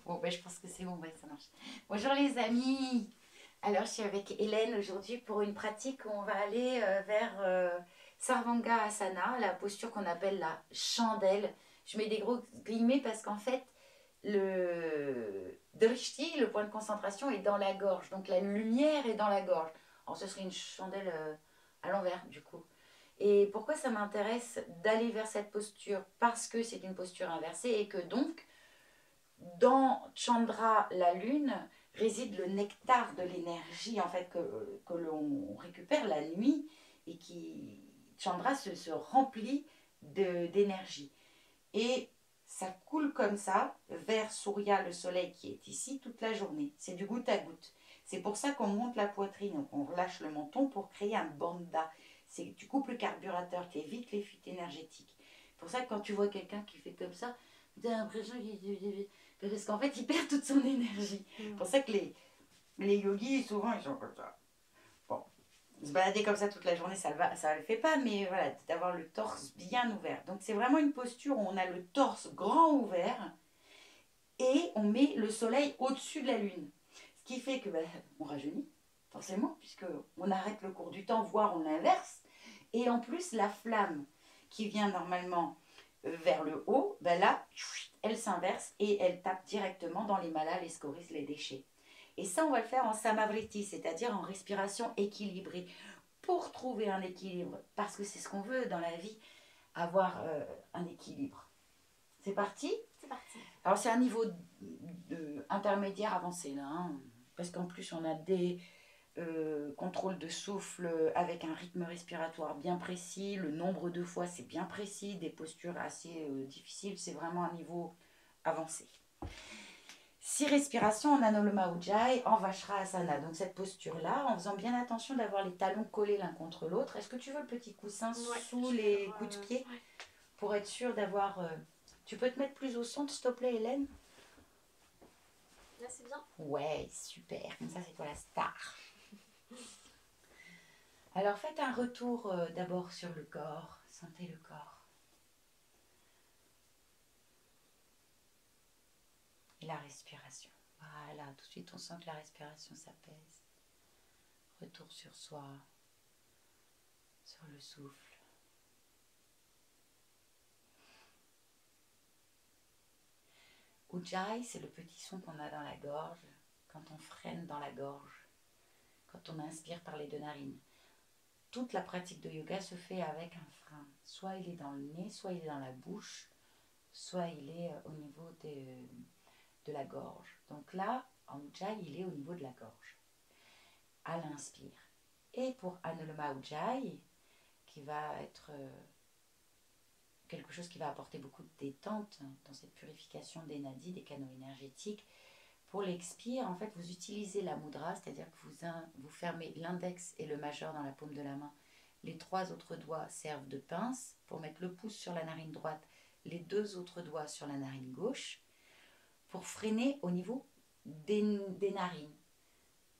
Bon, ben, je pense que c'est bon, ouais, ça marche. Bonjour les amis. Alors, je suis avec Hélène aujourd'hui pour une pratique où on va aller vers Sarvanga Asana, la posture qu'on appelle la chandelle. Je mets des gros guillemets parce qu'en fait, le drishti, le point de concentration, est dans la gorge. Donc, la lumière est dans la gorge. Alors, ce serait une chandelle à l'envers, du coup. Et pourquoi ça m'intéresse d'aller vers cette posture? Parce que c'est une posture inversée et que donc, dans Chandra, la lune, réside le nectar de l'énergie en fait que l'on récupère la nuit et qui Chandra se remplit d'énergie. Et ça coule comme ça vers Surya, le soleil qui est ici, toute la journée. C'est du goutte à goutte. C'est pour ça qu'on monte la poitrine, on relâche le menton pour créer un bandha. Tu coupes le carburateur, tu évites les fuites énergétiques. C'est pour ça que quand tu vois quelqu'un qui fait comme ça, tu as l'impression qu'il... Parce qu'en fait, il perd toute son énergie. C'est pour ça que les yogis, souvent, ils sont comme ça. Bon, se balader comme ça toute la journée, ça ne le fait pas, mais voilà, d'avoir le torse bien ouvert. Donc c'est vraiment une posture où on a le torse grand ouvert et on met le soleil au-dessus de la lune. Ce qui fait que on rajeunit, forcément, puisqu'on arrête le cours du temps, voire on l'inverse. Et en plus, la flamme qui vient normalement vers le haut, là, elle s'inverse et elle tape directement dans les malas, les scories, les déchets. Et ça, on va le faire en samavriti, c'est-à-dire en respiration équilibrée, pour trouver un équilibre, parce que c'est ce qu'on veut dans la vie, avoir un équilibre. C'est parti? C'est parti. Alors c'est un niveau intermédiaire avancé là, hein, parce qu'en plus on a des contrôles de souffle avec un rythme respiratoire bien précis, le nombre de fois c'est bien précis, des postures assez difficiles, c'est vraiment un niveau avancé. 6 respirations en Anuloma Ujjayi, en Vajrasana. Donc cette posture-là, en faisant bien attention d'avoir les talons collés l'un contre l'autre. Est-ce que tu veux le petit coussin sous les coups de pied pour être sûr d'avoir... Tu peux te mettre plus au centre, s'il te plaît, Hélène? Là, c'est bien. Ouais, super. Comme ça, c'est toi la star. Alors faites un retour d'abord sur le corps. Sentez le corps. Et la respiration. Voilà, tout de suite on sent que la respiration s'apaise. Retour sur soi, sur le souffle. Ujjayi, c'est le petit son qu'on a dans la gorge quand on freine dans la gorge, quand on inspire par les deux narines. Toute la pratique de yoga se fait avec un frein. Soit il est dans le nez, soit il est dans la bouche, soit il est au niveau de la gorge. Donc là, en Ujjayi, il est au niveau de la gorge. À l'inspire. Et pour Anuloma Ujjayi, qui va être quelque chose qui va apporter beaucoup de détente dans cette purification des nadis, des canaux énergétiques. Pour l'expire, en fait, vous utilisez la mudra, c'est-à-dire que vous fermez l'index et le majeur dans la paume de la main. Les 3 autres doigts servent de pince pour mettre le pouce sur la narine droite, les 2 autres doigts sur la narine gauche, pour freiner au niveau des narines.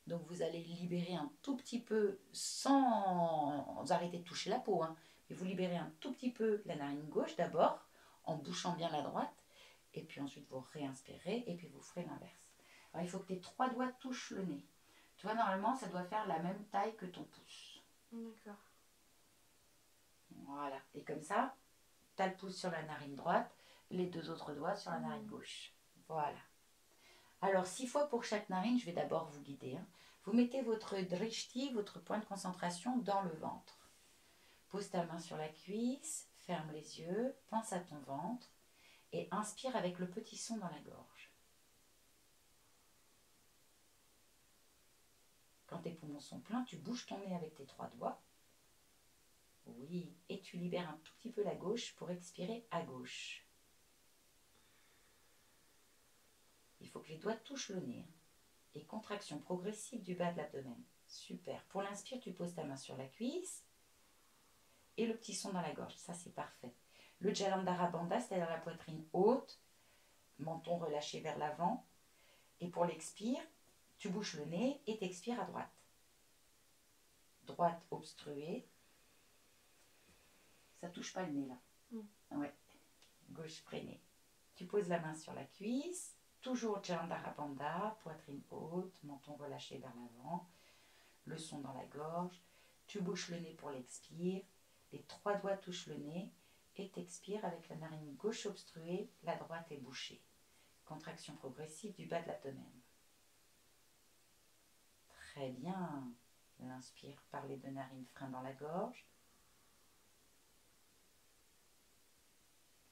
Donc vous allez libérer un tout petit peu sans arrêter de toucher la peau, hein, mais vous libérez un tout petit peu la narine gauche d'abord, en bouchant bien la droite, et puis ensuite vous réinspirez, et puis vous ferez l'inverse. Alors il faut que tes 3 doigts touchent le nez. Tu vois, normalement ça doit faire la même taille que ton pouce. D'accord. Voilà, et comme ça, tu as le pouce sur la narine droite, les 2 autres doigts sur la narine gauche. Voilà. Alors 6 fois pour chaque narine, je vais d'abord vous guider. Hein. Vous mettez votre drishti, votre point de concentration, dans le ventre. Pose ta main sur la cuisse, ferme les yeux, pense à ton ventre et inspire avec le petit son dans la gorge. Quand tes poumons sont pleins, tu bouges ton nez avec tes 3 doigts. Oui, et tu libères un tout petit peu la gauche pour expirer à gauche. Il faut que les doigts touchent le nez. Et contraction progressive du bas de l'abdomen. Super. Pour l'inspire, tu poses ta main sur la cuisse et le petit son dans la gorge. Ça, c'est parfait. Le Jalandhara Bandha, c'est-à-dire la poitrine haute, menton relâché vers l'avant. Et pour l'expire, tu bouches le nez et t'expires à droite. Droite obstruée. Ça touche pas le nez là. Ouais. Gauche freinée. Tu poses la main sur la cuisse, toujours Chandra-Bandha, poitrine haute, menton relâché vers l'avant, le son dans la gorge. Tu bouches le nez pour l'expire, les 3 doigts touchent le nez et t'expires avec la narine gauche obstruée, la droite est bouchée. Contraction progressive du bas de l'abdomen. Très bien. L'inspire par les 2 narines, frein dans la gorge.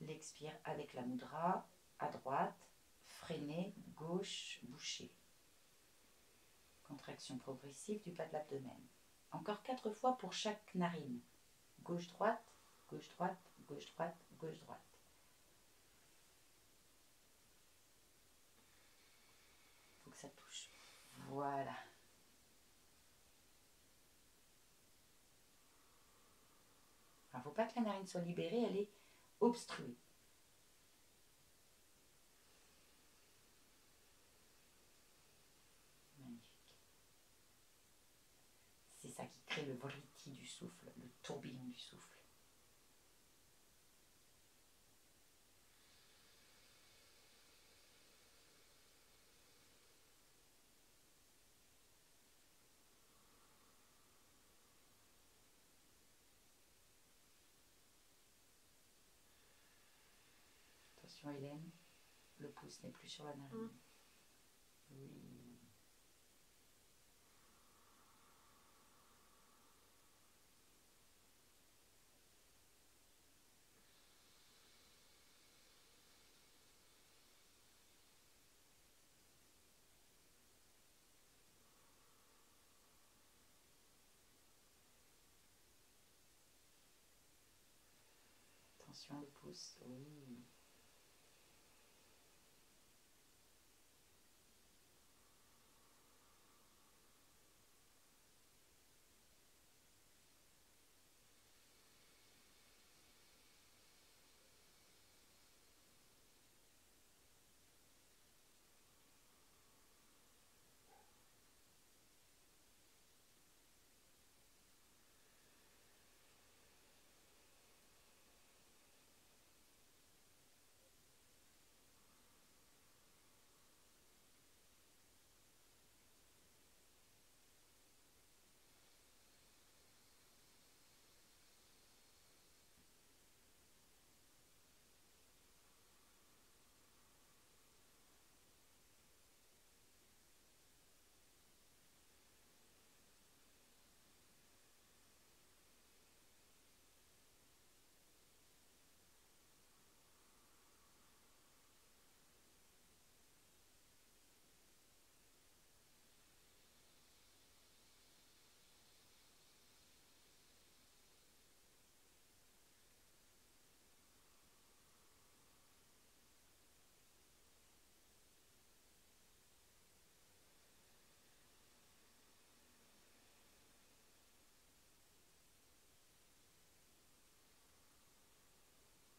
L'expire avec la mudra, à droite, freiné, gauche, bouché. Contraction progressive du bas de l'abdomen. Encore 4 fois pour chaque narine. Gauche-droite, gauche-droite, gauche-droite, gauche-droite. Il faut que ça touche. Voilà. Il ne faut pas que la narine soit libérée, elle est obstruée. Magnifique. C'est ça qui crée le vritti du souffle, le tourbillon du souffle. Attention Hélène, le pouce n'est plus sur la narine. Oui. Attention le pouce, oui.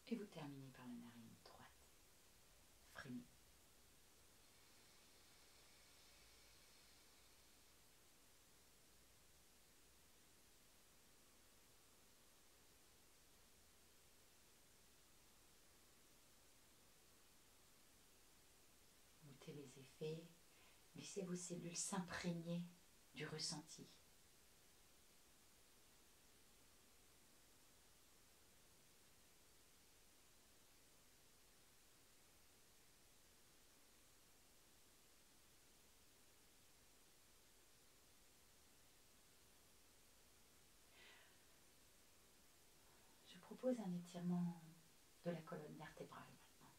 Et vous terminez par la narine droite, freinée. Goûtez les effets, laissez vos cellules s'imprégner du ressenti. Je propose un étirement de la colonne vertébrale maintenant.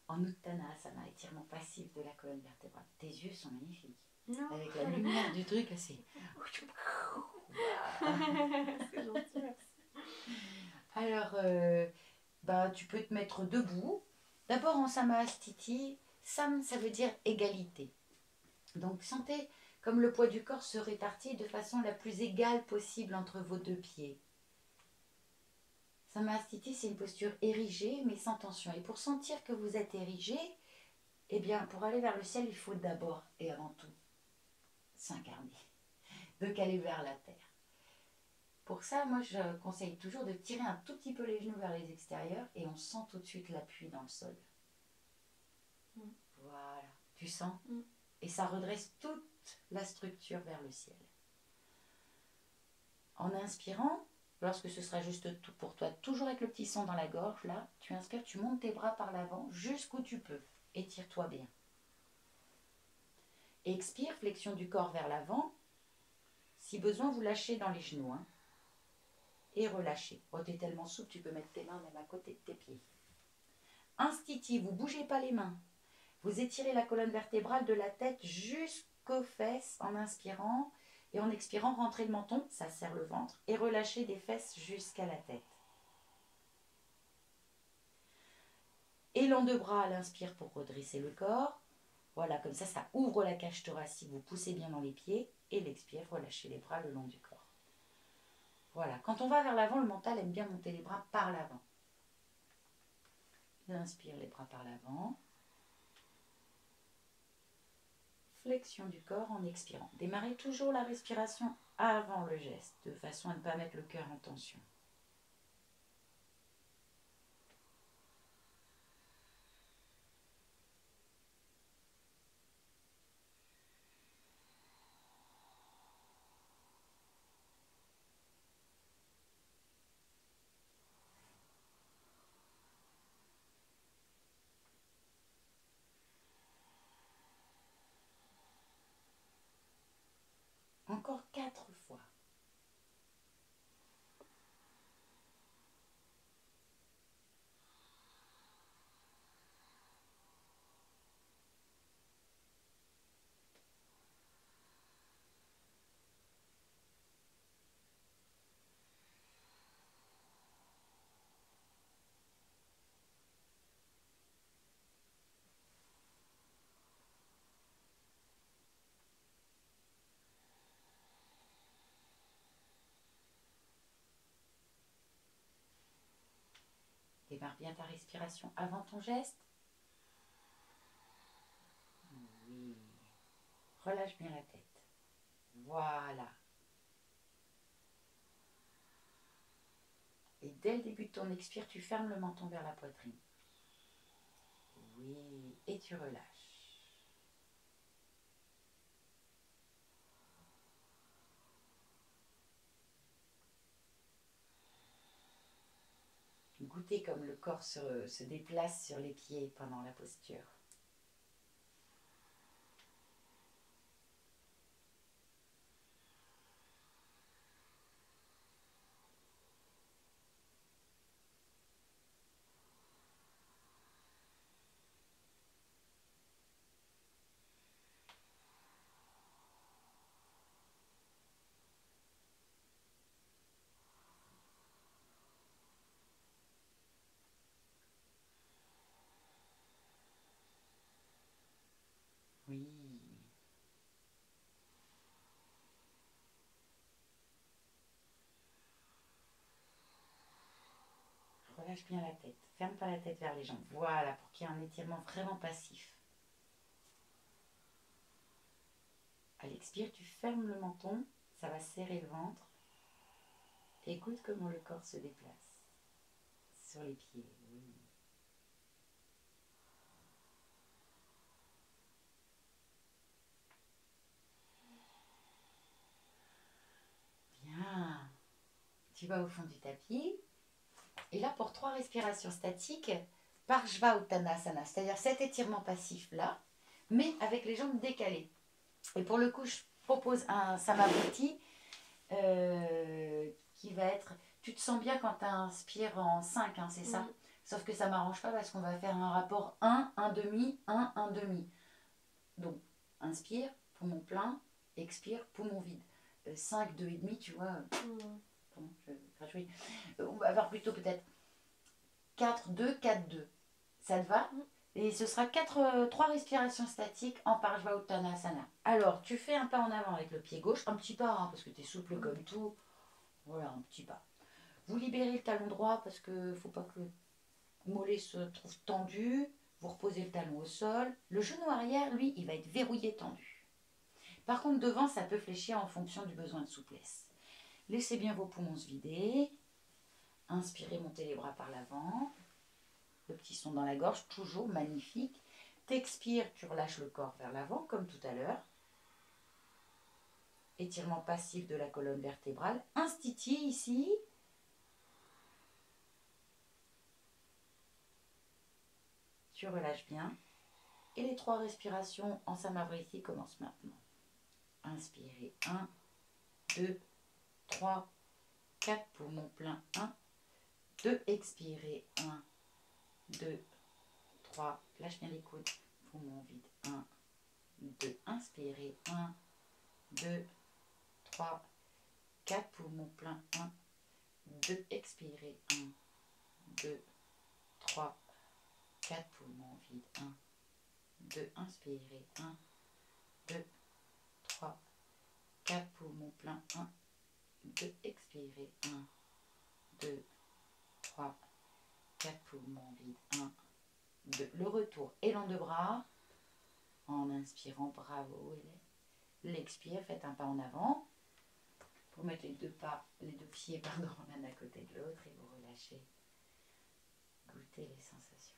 En Uttanasana, étirement passif de la colonne vertébrale. Tes yeux sont magnifiques. Non. Avec la lumière du truc, c'est... C'est gentil, merci. Alors, tu peux te mettre debout. D'abord en Samastiti. Sam, ça veut dire égalité. Donc, sentez comme le poids du corps se répartit de façon la plus égale possible entre vos 2 pieds. Samastiti, c'est une posture érigée, mais sans tension. Et pour sentir que vous êtes érigé, eh bien, pour aller vers le ciel, il faut d'abord et avant tout s'incarner. Donc, aller vers la terre. Pour ça, moi, je conseille toujours de tirer un tout petit peu les genoux vers les extérieurs et on sent tout de suite l'appui dans le sol. Voilà. Tu sens? Et ça redresse toute la structure vers le ciel. En inspirant, lorsque ce sera juste tout pour toi, toujours avec le petit son dans la gorge, là, tu inspires, tu montes tes bras par l'avant jusqu'où tu peux. Étire-toi bien. Expire, flexion du corps vers l'avant. Si besoin, vous lâchez dans les genoux. Hein. Et relâchez. Oh, t'es tellement souple, tu peux mettre tes mains même à côté de tes pieds. Instinctif, vous ne bougez pas les mains. Vous étirez la colonne vertébrale de la tête jusqu'aux fesses en inspirant. Et en expirant, rentrez le menton, ça serre le ventre. Et relâchez des fesses jusqu'à la tête. Élan de bras à l'inspire pour redresser le corps. Voilà, comme ça ouvre la cage thoracique. Vous poussez bien dans les pieds. Et l'expire, relâchez les bras le long du corps. Voilà, quand on va vers l'avant, le mental aime bien monter les bras par l'avant. Inspire les bras par l'avant. Flexion du corps en expirant. Démarrez toujours la respiration avant le geste, de façon à ne pas mettre le cœur en tension. Encore 4 fois. Démarre bien ta respiration avant ton geste. Oui. Relâche bien la tête. Voilà. Et dès le début de ton expire, tu fermes le menton vers la poitrine. Oui. Et tu relâches. Goûtez comme le corps se déplace sur les pieds pendant la posture. Oui. Relâche bien la tête. Ferme pas la tête vers les jambes. Voilà, pour qu'il y ait un étirement vraiment passif. À l'expire, tu fermes le menton. Ça va serrer le ventre. Écoute comment le corps se déplace. Sur les pieds, oui. Bien. Tu vas au fond du tapis. Et là, pour 3 respirations statiques, Parshva Uttanasana, c'est-à-dire cet étirement passif-là, mais avec les jambes décalées. Et pour le coup, je propose un Samabhuti qui va être... Tu te sens bien quand tu inspires en 5, hein, c'est ça? Sauf que ça ne m'arrange pas parce qu'on va faire un rapport 1, 1 demi, 1, 1 demi. Donc, inspire, poumon plein, expire, poumon vide. 5, 2 et demi, tu vois... on va faire plutôt peut-être 4, 2, 4, 2. Ça te va? Et ce sera 3 respirations statiques en Parshva Uttanasana. Alors, tu fais un pas en avant avec le pied gauche, un petit pas, hein, parce que tu es souple comme tout. Voilà, un petit pas. Vous libérez le talon droit parce qu'il ne faut pas que le mollet se trouve tendu. Vous reposez le talon au sol. Le genou arrière, lui, il va être verrouillé tendu. Par contre, devant, ça peut fléchir en fonction du besoin de souplesse. Laissez bien vos poumons se vider. Inspirez, montez les bras par l'avant. Le petit son dans la gorge, toujours magnifique. T'expires, tu relâches le corps vers l'avant, comme tout à l'heure. Étirement passif de la colonne vertébrale. Institi ici. Tu relâches bien. Et les 3 respirations en Samavriti commencent maintenant. Inspirez. 1, 2, 3, 4. Poumons pleins. 1, 2. Expirez. 1, 2, 3. Lâche bien les coudes. Poumons vides. 1, 2. Inspirez. 1, 2, 3, 4. Poumons pleins. 1, 2. Expirez. 1, 2, 3, 4. Poumons vides. 1, 2. Inspirez. 1, 2, 3, 4. Poumons pleins. 1, 2. Expirez. 1, 2, 3, 4. Poumons vides. 1, 2. Le retour. Élan de bras. En inspirant, bravo. L'expire, faites un pas en avant. Pour mettre les 2 pas, les 2 pieds, pardon, l'un à côté de l'autre et vous relâchez. Goûtez les sensations.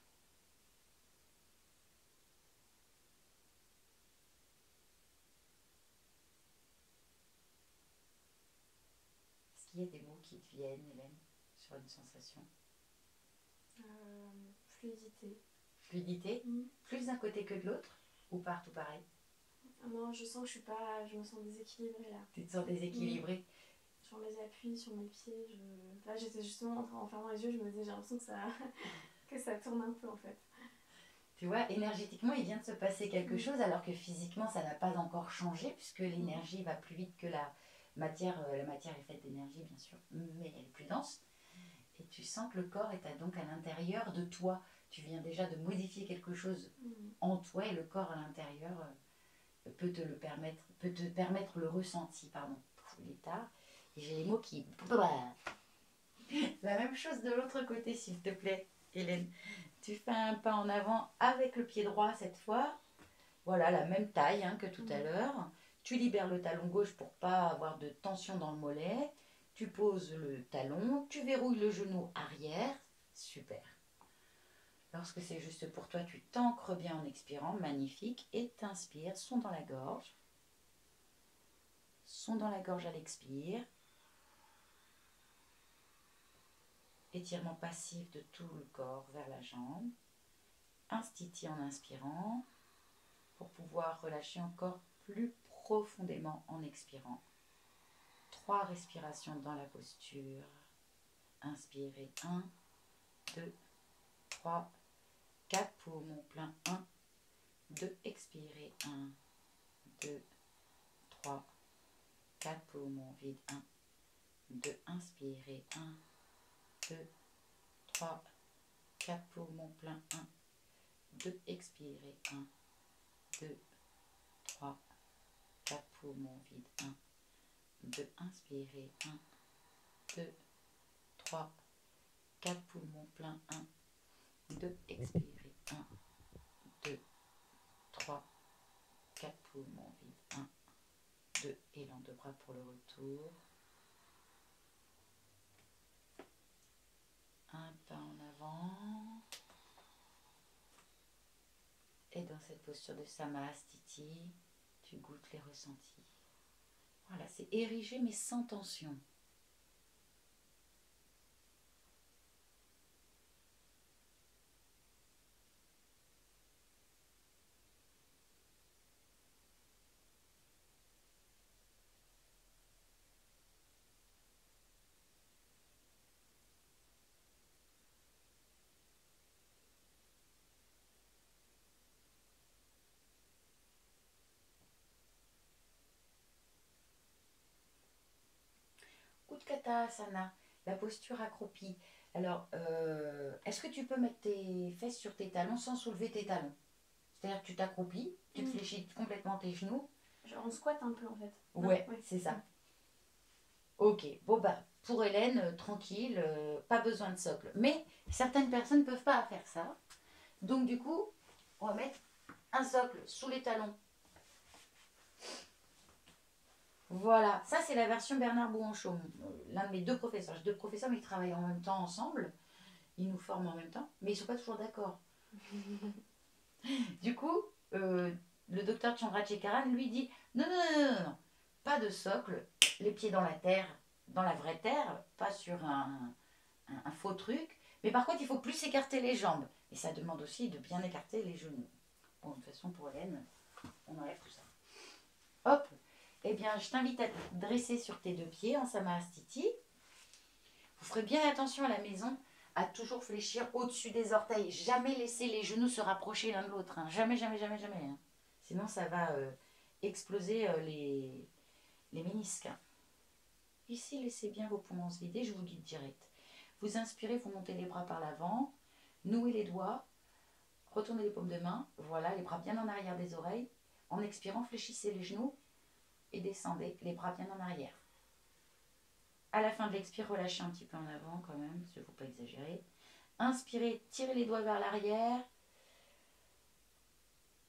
Est-ce qu'il y a des mots qui te viennent, Hélène, sur une sensation? Fluidité. Fluidité. Plus d'un côté que de l'autre ou partout pareil? Non, je sens que je me sens déséquilibrée là. Tu te sens déséquilibrée? Sur mes appuis, sur mes pieds. Là, j'étais justement en fermant les yeux, je me disais, j'ai l'impression que que ça tourne un peu en fait. Tu vois, énergétiquement, il vient de se passer quelque chose alors que physiquement, ça n'a pas encore changé puisque l'énergie va plus vite que la matière. La matière est faite d'énergie, bien sûr, mais elle est plus dense. Et tu sens que le corps est donc à l'intérieur de toi. Tu viens déjà de modifier quelque chose en toi et le corps à l'intérieur peut te permettre le ressenti, pardon. L'état. Et j'ai les mots qui... La même chose de l'autre côté, s'il te plaît, Hélène. Tu fais un pas en avant avec le pied droit cette fois. Voilà, la même taille que tout à l'heure. Tu libères le talon gauche pour pas avoir de tension dans le mollet. Tu poses le talon, tu verrouilles le genou arrière. Super. Lorsque c'est juste pour toi, tu t'ancres bien en expirant. Magnifique. Et t'inspires. Son dans la gorge. Son dans la gorge à l'expire. Étirement passif de tout le corps vers la jambe. Institi en inspirant. Pour pouvoir relâcher encore plus profondément en expirant. 3 respirations dans la posture. Inspirez. 1, 2, 3, 4. Poumons pleins. 1, 2. Expirez. 1, 2, 3, 4. Poumons vides. 1, 2. Inspirez. 1, 2, 3, 4. Poumons pleins. 1, 2. Expirez. 1, 2, 3, 4. Poumons vides. 1, 2. Inspirez. 1, 2, 3, 4. Poumons pleins. 1, 2. Expirez. 1, 2, 3, 4. Poumons vides. 1, 2. Élan de bras pour le retour. Un pas en avant. Et dans cette posture de Samastiti, tu goûtes les ressentis. Voilà, c'est érigé mais sans tension. Utkatasana, la posture accroupie. Alors, est-ce que tu peux mettre tes fesses sur tes talons sans soulever tes talons? C'est-à-dire que tu t'accroupis, tu te fléchis complètement tes genoux. Genre on squatte un peu en fait. Ouais, c'est ça. Ok, bon bah, pour Hélène, tranquille, pas besoin de socle. Mais certaines personnes ne peuvent pas faire ça. Donc du coup, on va mettre un socle sous les talons. Voilà, ça c'est la version Bernard Bouanchon, l'un de mes 2 professeurs. J'ai 2 professeurs mais ils travaillent en même temps ensemble, ils nous forment en même temps, mais ils ne sont pas toujours d'accord. Du coup, le docteur Chandrasekaran lui dit non, non, non, non, non, pas de socle, les pieds dans la terre, dans la vraie terre, pas sur un faux truc. Mais par contre, il faut plus écarter les jambes. Et ça demande aussi de bien écarter les genoux. Bon, de toute façon, pour Hélène, on enlève tout ça. Hop, eh bien, je t'invite à te dresser sur tes deux pieds en Samahastiti. Vous ferez bien attention à la maison à toujours fléchir au-dessus des orteils. Jamais laisser les genoux se rapprocher l'un de l'autre. Hein. Jamais, jamais, jamais, jamais. Hein. Sinon, ça va exploser les ménisques. Ici, laissez bien vos poumons se vider. Je vous guide direct. Vous inspirez, vous montez les bras par l'avant. Nouez les doigts. Retournez les paumes de main. Voilà, les bras bien en arrière des oreilles. En expirant, fléchissez les genoux et descendez les bras bien en arrière. À la fin de l'expire, relâchez un petit peu en avant quand même, parce qu'il ne faut pas exagérer. Inspirez, tirez les doigts vers l'arrière.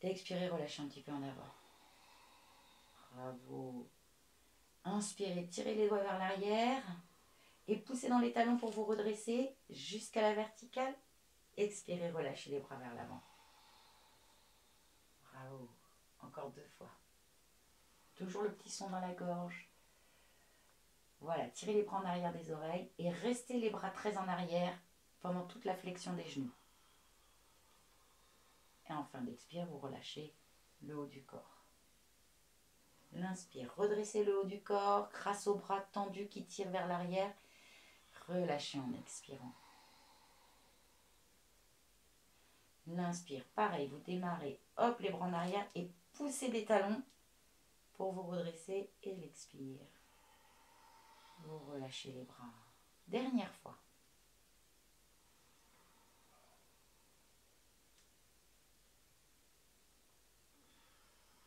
Et expirez, relâchez un petit peu en avant. Bravo. Inspirez, tirez les doigts vers l'arrière. Et poussez dans les talons pour vous redresser jusqu'à la verticale. Expirez, relâchez les bras vers l'avant. Bravo. Encore 2 fois. Toujours le petit son dans la gorge. Voilà, tirez les bras en arrière des oreilles et restez les bras très en arrière pendant toute la flexion des genoux. Et en fin d'expire, vous relâchez le haut du corps. L'inspire, redressez le haut du corps grâce aux bras tendus qui tirent vers l'arrière. Relâchez en expirant. L'inspire, pareil, vous démarrez, hop, les bras en arrière et poussez des talons pour vous redresser et l'expire. Vous relâchez les bras. Dernière fois.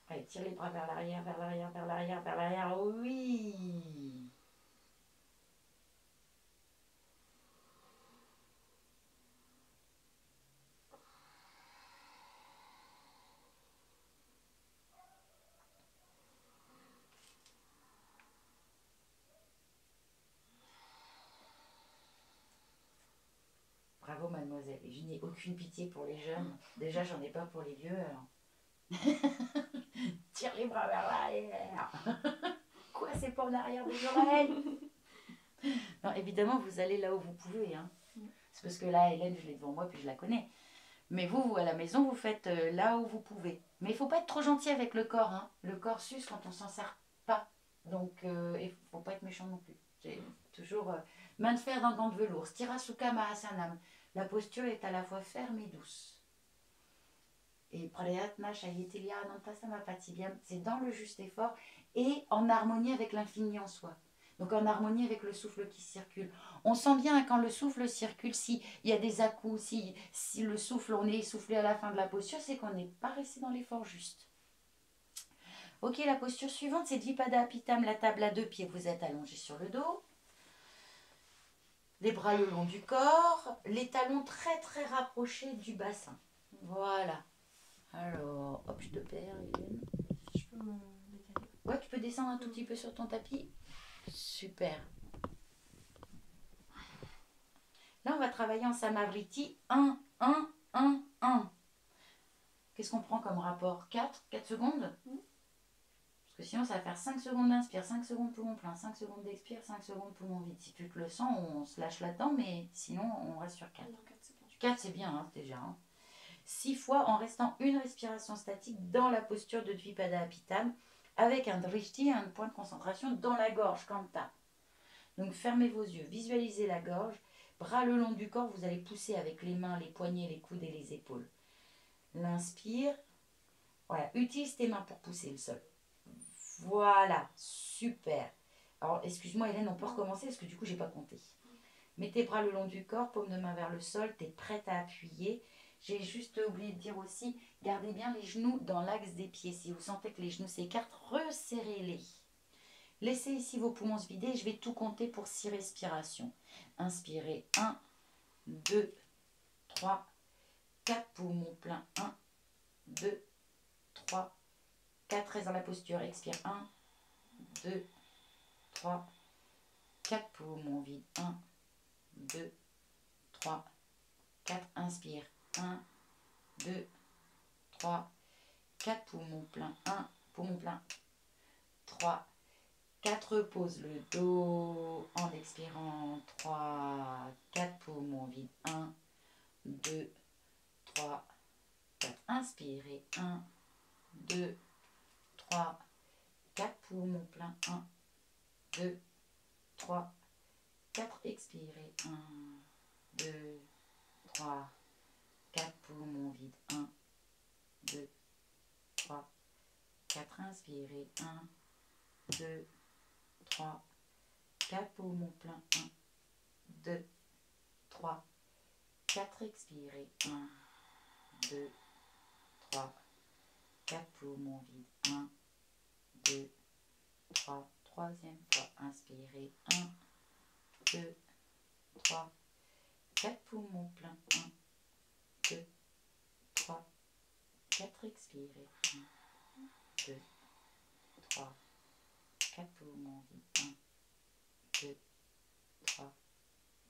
Allez, tire les bras vers l'arrière, vers l'arrière, vers l'arrière, vers l'arrière. Oui. Bravo mademoiselle. Je n'ai aucune pitié pour les jeunes. Déjà, j'en ai pas pour les vieux. Alors. Tire les bras vers l'arrière. Quoi, c'est pas en arrière des oreilles? Non, évidemment, vous allez là où vous pouvez. Hein. C'est parce que là, Hélène, je l'ai devant moi, puis je la connais. Mais vous, à la maison, vous faites là où vous pouvez. Mais il ne faut pas être trop gentil avec le corps. Hein. Le corps s'use quand on s'en sert pas. Donc, il ne faut pas être méchant non plus. C'est toujours main de fer dans gant de velours. Sthirasukha Mahasanam. La posture est à la fois ferme et douce. Et Prayatna Shayetilia Anantasamapatibhyam, c'est dans le juste effort et en harmonie avec l'infini en soi. Donc en harmonie avec le souffle qui circule. On sent bien quand le souffle circule, s'il y a des à-coups, si le souffle, on est essoufflé à la fin de la posture, c'est qu'on n'est pas resté dans l'effort juste. Ok, la posture suivante, c'est Dvipada Apitam, la table à 2 pieds. Vous êtes allongé sur le dos. Les bras le long du corps, les talons très très rapprochés du bassin. Voilà. Alors, hop, je te perds, Hélène. Je peux me décaler. Ouais, tu peux descendre un tout petit peu sur ton tapis. Super. Là, on va travailler en Samavriti. 1, 1, 1, 1. Qu'est-ce qu'on prend comme rapport? 4 secondes? Parce que sinon, ça va faire 5 secondes d'inspire, 5 secondes poumon plein, 5 secondes d'expire, 5 secondes poumon vide. Si tu te le sens, on se lâche là-dedans, mais sinon, on reste sur 4. 4, c'est bien, hein, déjà. Hein. 6 fois en restant une respiration statique dans la posture de Dvipada Apitam, avec un drishti, un point de concentration dans la gorge, kanta. Donc fermez vos yeux, visualisez la gorge, bras le long du corps, vous allez pousser avec les mains, les poignets, les coudes et les épaules. L'inspire, voilà, utilise tes mains pour pousser le sol. Voilà, super. Alors excuse-moi Hélène, on peut recommencer parce que du coup j'ai pas compté. Mets tes bras le long du corps, paume de main vers le sol, tu es prête à appuyer. J'ai juste oublié de dire aussi, gardez bien les genoux dans l'axe des pieds. Si vous sentez que les genoux s'écartent, resserrez-les. Laissez ici vos poumons se vider. Je vais tout compter pour 6 respirations. Inspirez. 1, 2, 3, 4 poumons pleins. 1, 2, 3, 4. Reste dans la posture. Expire. 1, 2, 3, 4 poumons vides. 1, 2, 3, 4. Inspire. 1, 2, 3, 4 poumons pleins, 1, poumon plein, 3, 4, pose le dos en expirant, 3, 4 poumons vides, 1, 2, 3, 4, inspirez, 1, 2, 3, 4 poumons pleins, 1, 2, 3, 4, expirez, 1, 2, 3, 4 poumons vides, 1, 2, 3, 4, inspirez, 1, 2, 3, 4 poumons pleins, 1, 2, 3, 4, expirez, 1, 2, 3, 4 poumons vides, 1, 2, 3, troisième fois, inspirez, 1, 2, 3, 4 poumons pleins, 1, 2, 3, 4, expirez, 1, 2, 3, 4 poumons vides, 1, 2, 3,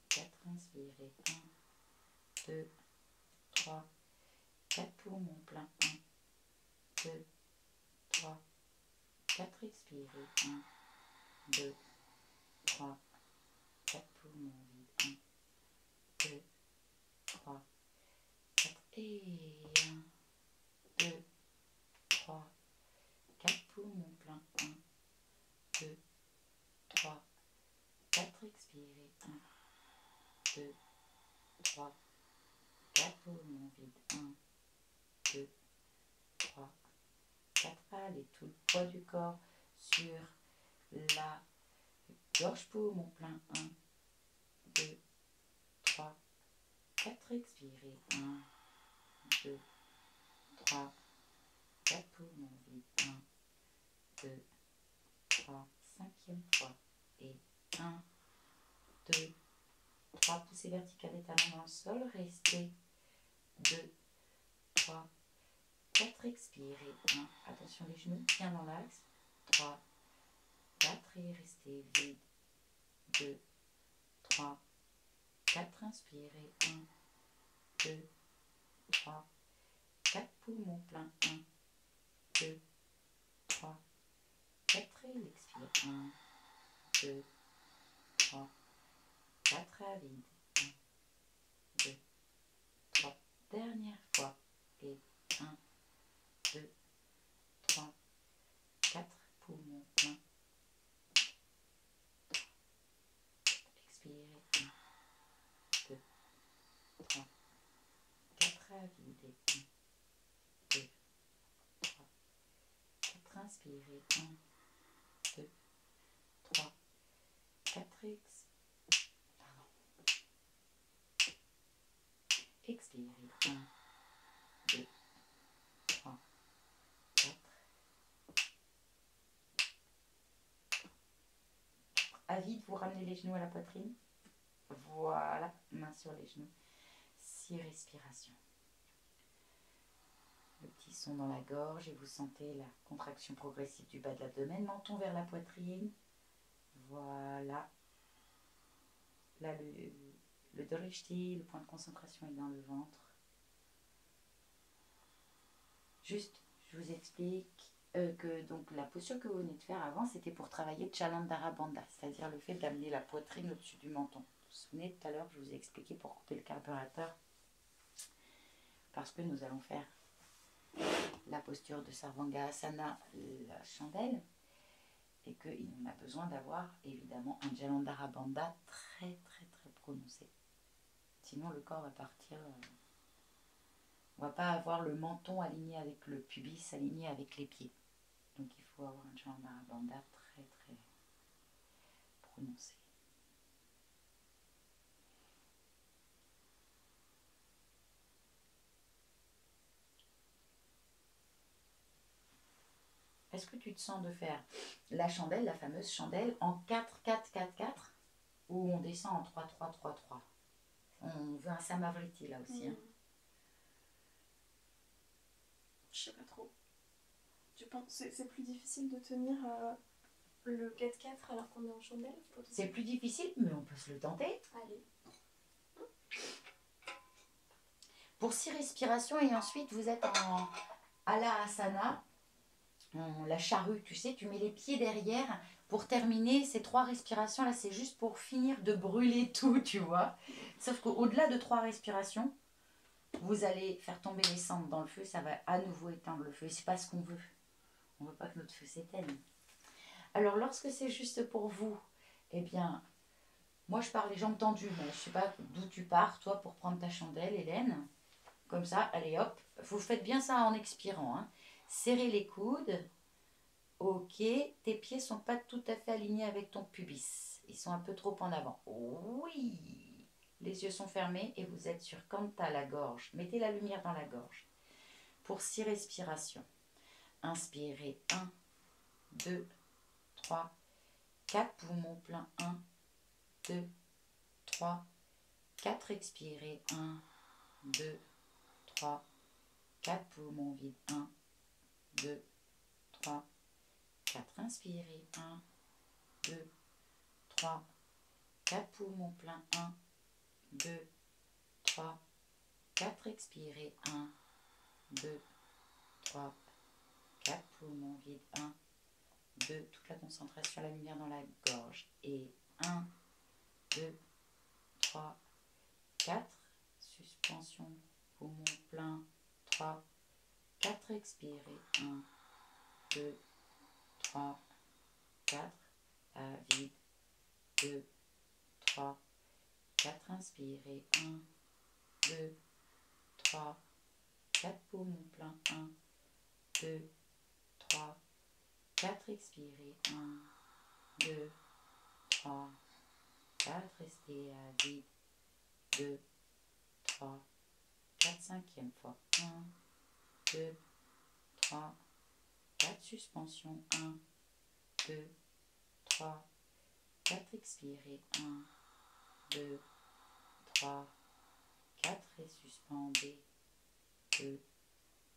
4, inspirez, 1, 2, 3, 4 poumons pleins, 1, 2, 3, 4, expirez, 1, 2, 3, 4 poumons vides, 1, 2, 3, 4 et 1, 2, 3, 4 poumons pleins, 1, 2, 3, 4, expirez, 1, 2, 3, 4 poumons vides, 1, 2, 3, 4, allez, tout le poids du corps sur la gorge, poumon plein, 1, 2, 3, 4, expirez, 1, 2, 3, 4 poumons vides, 1, 2, 3, cinquième fois, et 1, 2, 3, poussez vertical et talons dans le sol, restez, 2, 3, 4, expirez, 1, attention les genoux, bien dans l'axe, 3, 4 et restez vide, 2, 3, 4, inspirez, 1, 2, 3, 4 poumons pleins, 1, 2, 3, 4 et l'expire, 1, 2, 3, 4 à vide, 1, 2, 3, dernière fois, et 1, 2, 3, 4 poumons pleins, expirez, 1, 2, 3, 4 à vide, 1, 2, 3, 4, inspirez, 1, 2, 3, 4, expirez, 1, 2, 3, 4, à vide, vous ramenez les genoux à la poitrine, voilà, main sur les genoux, 6 respirations. Le petit son dans la gorge et vous sentez la contraction progressive du bas de l'abdomen, menton vers la poitrine, voilà. Là, le drishti, le point de concentration est dans le ventre. Juste, je vous explique que donc, la posture que vous venez de faire avant, c'était pour travailler Chalandara Bandha, c'est-à-dire le fait d'amener la poitrine au-dessus du menton. Vous vous souvenez, tout à l'heure, je vous ai expliqué pour couper le carburateur, parce que nous allons faire la posture de Sarvangasana, la chandelle, et qu'on a besoin d'avoir évidemment un Jalandhara Bandha très très très prononcé. Sinon le corps va partir, on va pas avoir le menton aligné avec le pubis, aligné avec les pieds. Donc il faut avoir un Jalandhara Bandha très très prononcé. Est-ce que tu te sens de faire la chandelle, la fameuse chandelle, en 4-4-4-4 ou on descend en 3-3-3-3? On veut un Samavriti là aussi. Hein. Je sais pas trop. Je pense que c'est plus difficile de tenir le 4-4 alors qu'on est en chandelle. C'est plus difficile, mais on peut se le tenter. Allez. Pour 6 respirations et ensuite vous êtes Bhujanga Asana, la charrue, tu sais, tu mets les pieds derrière pour terminer ces 3 respirations. Là, c'est juste pour finir de brûler tout, tu vois. Sauf qu'au-delà de 3 respirations, vous allez faire tomber les cendres dans le feu. Ça va à nouveau éteindre le feu. C'est pas ce qu'on veut. On ne veut pas que notre feu s'éteigne. Alors, lorsque c'est juste pour vous, eh bien, moi, je pars les jambes tendues. Mais je ne sais pas d'où tu pars, toi, pour prendre ta chandelle, Hélène. Comme ça, allez, hop. Vous faites bien ça en expirant. Hein. Serrez les coudes. Ok, tes pieds sont pas tout à fait alignés avec ton pubis. Ils sont un peu trop en avant. Oui. Les yeux sont fermés et vous êtes sur Kanta, la gorge. Mettez la lumière dans la gorge. Pour 6 respirations. Inspirez. 1, 2, 3, 4. Poumons pleins. 1, 2, 3, 4. Expirez. 1, 2, 3, 4. Poumons vides. 1, 2, 3, 4. Inspirez. 1, 2, 3, 4. Poumons pleins. 1, 2, 3, 4. Expirez. 1, 2, 3, 4. Poumons vides. 1, 2. Toute la concentration, la lumière dans la gorge. Et 1, 2, 3, 4. Suspension. Poumons pleins. 3, 4. Expirez. 1, 2, 3, 4. À vide. 2, 3, 4. Inspirez. 1, 2, 3, 4. Poumons pleins. 1, 2, 3, 4. Expirez. 1, 2, 3, 4. Restez à vide. 2, 3, 4. Cinquième fois. 1, 2, 3, 4. Suspension. 1, 2, 3, 4. Expirez. 1, 2, 3, 4. Et suspendez. 2,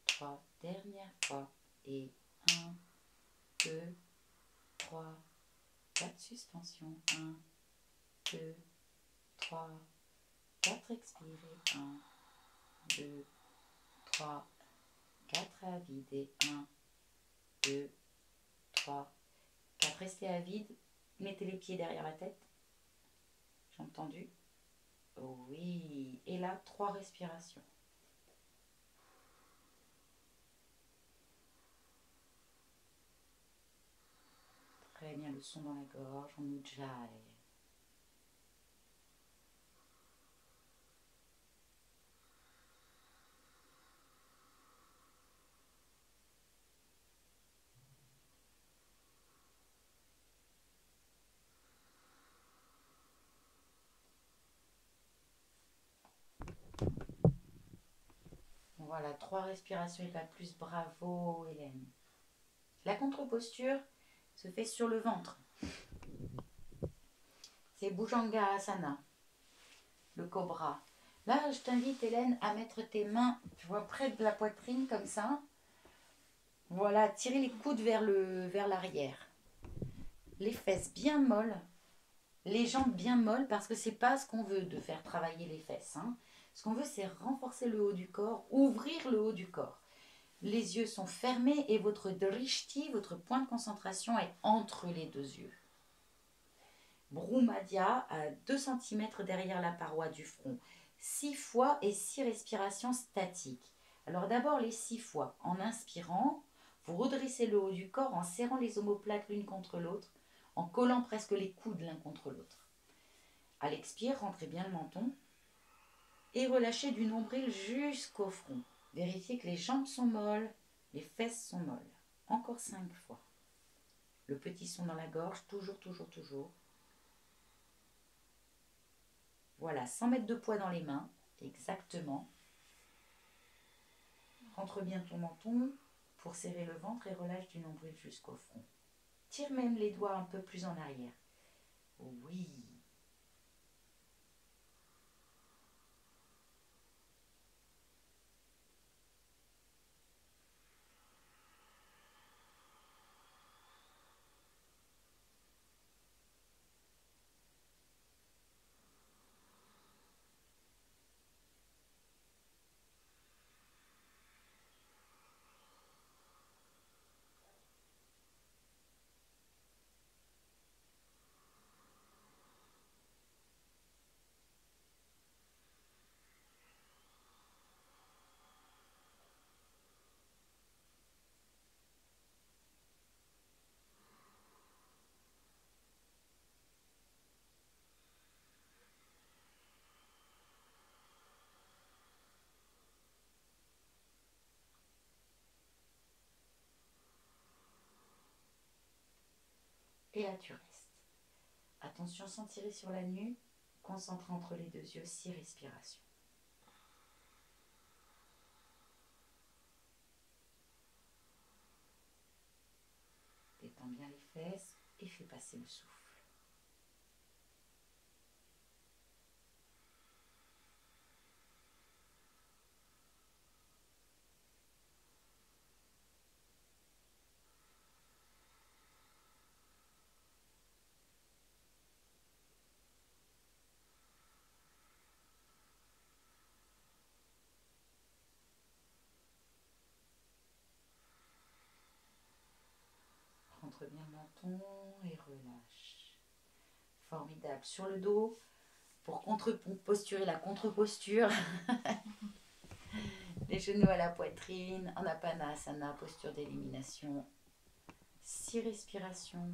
3. Dernière fois. Et 1, 2, 3, 4. Suspension. 1, 2, 3, 4. Expirez. 1, 2, 3, 4. À vide. 1, 2, 3, 4. Restez à vide. Mettez les pieds derrière la tête. J'ai entendu. Oui. Et là, 3 respirations. Très bien, le son dans la gorge, on ujjayi. Voilà, 3 respirations et pas plus. Bravo, Hélène. La contre-posture se fait sur le ventre. C'est Bhujanga Asana, le cobra. Là, je t'invite, Hélène, à mettre tes mains, tu vois, près de la poitrine, comme ça. Voilà, tirer les coudes vers l'arrière. Les fesses bien molles. Les jambes bien molles, parce que c'est pas ce qu'on veut de faire travailler les fesses. Hein. Ce qu'on veut, c'est renforcer le haut du corps, ouvrir le haut du corps. Les yeux sont fermés et votre drishti, votre point de concentration, est entre les 2 yeux. Bhrumadhya à 2 cm derrière la paroi du front. 6 fois et 6 respirations statiques. Alors d'abord les 6 fois. En inspirant, vous redressez le haut du corps en serrant les omoplates l'une contre l'autre, en collant presque les coudes l'un contre l'autre. À l'expire, rentrez bien le menton et relâchez du nombril jusqu'au front. Vérifiez que les jambes sont molles, les fesses sont molles. Encore 5 fois. Le petit son dans la gorge, toujours, toujours, toujours. Voilà, sans mettre de poids dans les mains, exactement. Rentre bien ton menton pour serrer le ventre et relâche du nombril jusqu'au front. Tire même les doigts un peu plus en arrière. Oui. et là tu restes. Attention sans tirer sur la nuque, concentré entre les deux yeux, 6 respirations. Détends bien les fesses et fais passer le souffle. Rentre bien le menton et relâche. Formidable. Sur le dos, pour posturer la contre-posture, les genoux à la poitrine, Anapanasana, posture d'élimination. 6 respirations.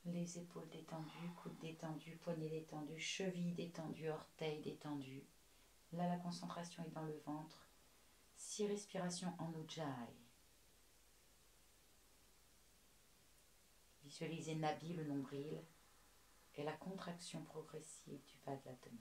Les épaules détendues, coudes détendus, poignets détendus, chevilles détendues, orteils détendus. Là, la concentration est dans le ventre. 6 respirations en Ujjayi. Visualisez Nabi, le nombril, et la contraction progressive du bas de l'abdomen.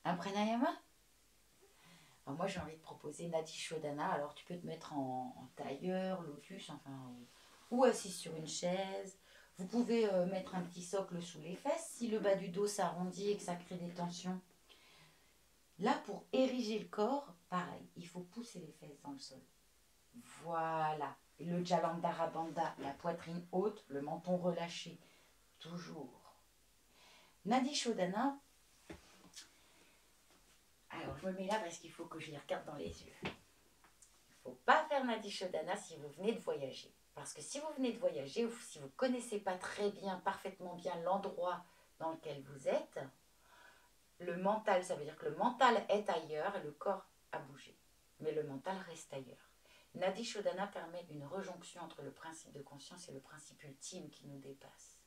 Un pranayama? Alors moi j'ai envie de proposer Nadi Shodhana. Alors tu peux te mettre en tailleur, lotus, enfin, ou assis sur une chaise. Vous pouvez mettre un petit socle sous les fesses si le bas du dos s'arrondit et que ça crée des tensions. Là, pour ériger le corps, pareil, il faut pousser les fesses dans le sol. Voilà. Et le Jalandhara Bandha, la poitrine haute, le menton relâché. Toujours. Nadi Shodhana. Alors, je me mets là parce qu'il faut que je les regarde dans les yeux. Il ne faut pas faire Nadi Shodhana si vous venez de voyager. Parce que si vous venez de voyager ou si vous ne connaissez pas très bien, parfaitement bien l'endroit dans lequel vous êtes, le mental, ça veut dire que le mental est ailleurs et le corps a bougé. Mais le mental reste ailleurs. Nadi Shodhana permet une rejonction entre le principe de conscience et le principe ultime qui nous dépasse.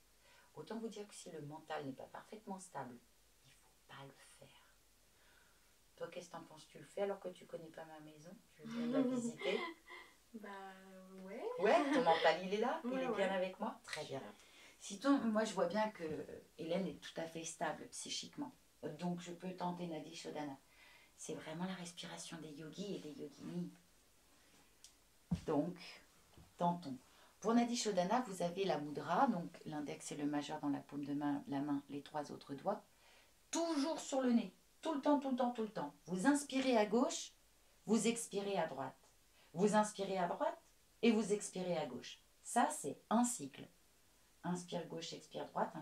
Autant vous dire que si le mental n'est pas parfaitement stable, il ne faut pas le faire. Toi, qu'est-ce que t'en penses? Tu le fais alors que tu connais pas ma maison? Tu veux bien la visiter? Bah ouais. Ouais, ton mental il est là? Il Ouais, est bien ouais. avec moi? Très bien. Sinon, moi je vois bien que Hélène est tout à fait stable psychiquement. Donc je peux tenter Nadi Shodhana. C'est vraiment la respiration des yogis et des yoginis. Donc, tentons. Pour Nadi Shodhana, vous avez la mudra, donc l'index et le majeur dans la paume de la main, les 3 autres doigts, toujours sur le nez. Tout le temps, tout le temps, tout le temps. Vous inspirez à gauche, vous expirez à droite. Vous inspirez à droite et vous expirez à gauche. Ça, c'est un cycle. Inspire gauche, expire droite,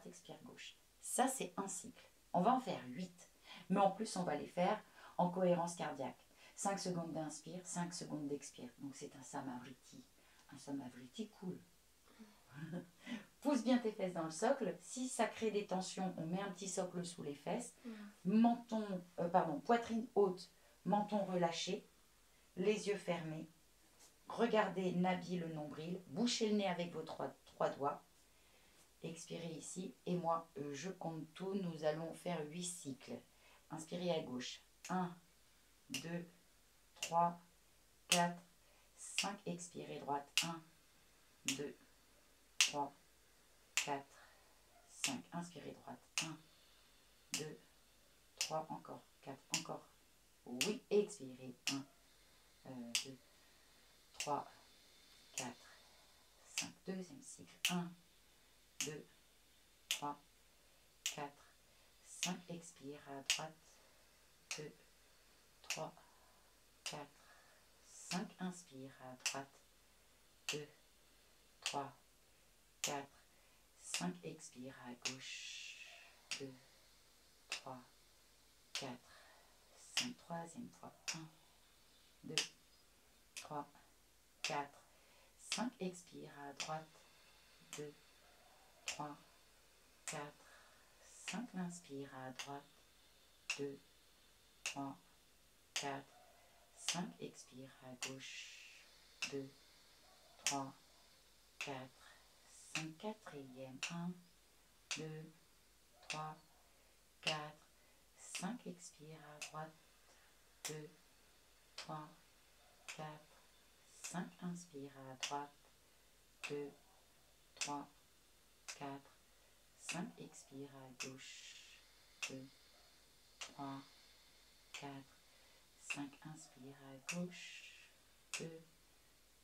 expire gauche. Ça, c'est un cycle. On va en faire 8. Mais en plus, on va les faire en cohérence cardiaque. 5 secondes d'inspire, 5 secondes d'expire. Donc, c'est un samavriti. Un samavriti cool. Pousse bien tes fesses dans le socle. Si ça crée des tensions, on met un petit socle sous les fesses. Poitrine haute, menton relâché, les yeux fermés. Regardez Nabi le nombril. Bouchez le nez avec vos 3 doigts. Expirez ici. Et moi, je compte tout. Nous allons faire 8 cycles. Inspirez à gauche. 1, 2, 3, 4, 5. Expirez droite. 1, 2, 3, 4, 5. Inspirez droite. 1, 2, 3, encore. 4, encore. Oui, expirez. 1, 2, 3, 4, 5. Deuxième cycle. 1, 2, 3, 4, 5. Expire à droite. 2, 3, 4, 5. Inspire à droite. 2, 3, 4, 5. Expire à gauche. 2, 3, 4, 5. Troisième fois. 1, 2, 3, 4, 5. Expire à droite. 2, 3, 4, 5. Inspire à droite. 2, 3, 4, 5. Expire à gauche. 2, 3, 4, 5. Quatrième. 1, 2, 3, 4, 5. Expire à droite. 2, 3, 4, 5. Inspire à droite. 2, 3, 4, 5. Expire à gauche. 2, 3, 4, 5. Inspire à gauche. 2,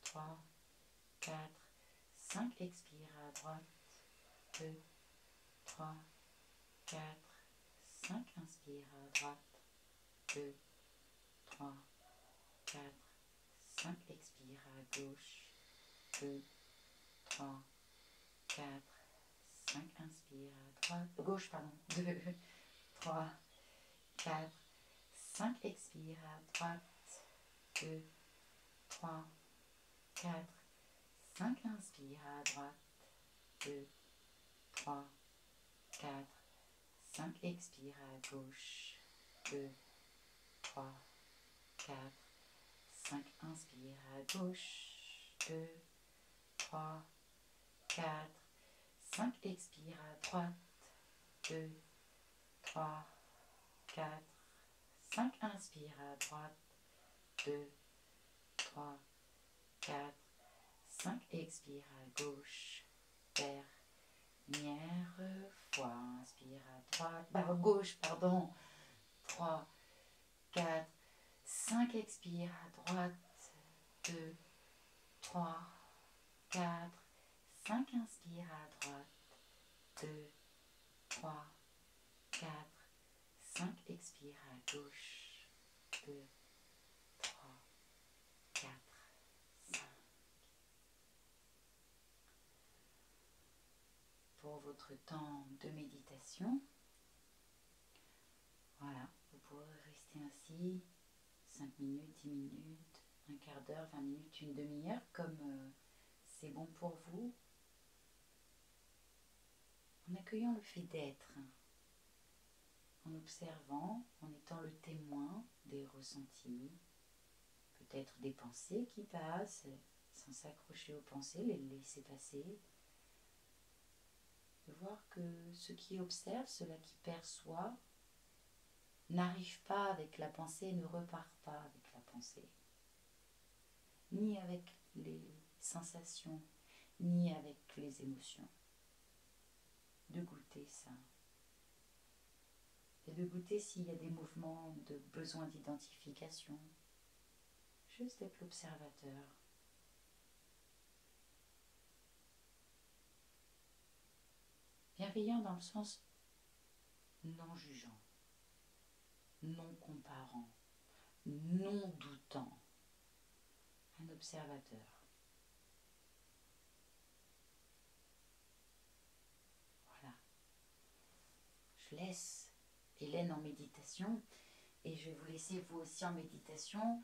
3, 4, 5. Expire à droite. 2, 3, 4, 5. Inspire à droite. 2, 3, 4, 5. Expire à gauche. 2, 3, 4, 5. Inspire à droite. Gauche, pardon. 2, 3, 4, 5. Expire à droite. 2, 3, 4, 5. Inspire à droite. 2, 3, 4, 5. Expire à gauche. 2, 3, 4, 5. Inspire à gauche. 2, 3, 4, 5. Expire à droite. 2, 3, 4, 5. Inspire à droite. 2, 3, 4, 5. Expire à gauche. Dernière fois. Inspire à droite. Gauche, pardon. 3, 4, 5. Expire à droite. 2, 3, 4, 5. Inspire à droite. 2, 3, 4, 5. Expire à gauche. 2, 3, 4, 5. Pour votre temps de méditation, voilà, vous pourrez rester ainsi 5 minutes, 10 minutes, un quart d'heure, 20 minutes, une demi-heure, comme c'est bon pour vous, en accueillant le fait d'être, en observant, en étant le témoin des ressentis, peut-être des pensées qui passent, sans s'accrocher aux pensées, les laisser passer, de voir que ce qui observe, cela qui perçoit, n'arrive pas avec la pensée, ne repart pas avec la pensée, ni avec les sensations, ni avec les émotions. De goûter ça. Et de goûter s'il y a des mouvements de besoin d'identification. Juste d'être l'observateur. Bienveillant dans le sens non jugeant, non comparant, non doutant. Un observateur. Voilà. Je laisse Hélène en méditation et je vais vous laisser vous aussi en méditation.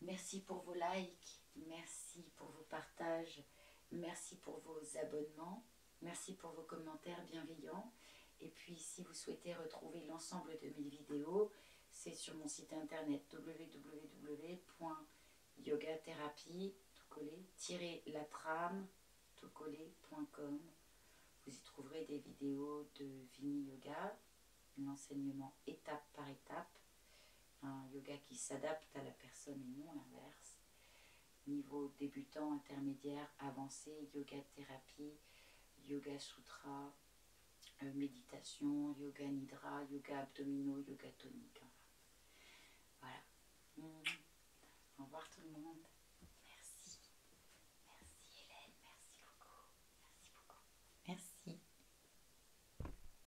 Merci pour vos likes, merci pour vos partages, merci pour vos abonnements, merci pour vos commentaires bienveillants. Et puis si vous souhaitez retrouver l'ensemble de mes vidéos, c'est sur mon site internet www.yogathérapie-la-trame.com. Vous y trouverez des vidéos de Vini Yoga, l'enseignement étape par étape, un yoga qui s'adapte à la personne et non l'inverse. Niveau débutant, intermédiaire, avancé, yoga thérapie, yoga sutra, méditation, yoga nidra, yoga abdominaux, yoga tonique. Enfin, voilà.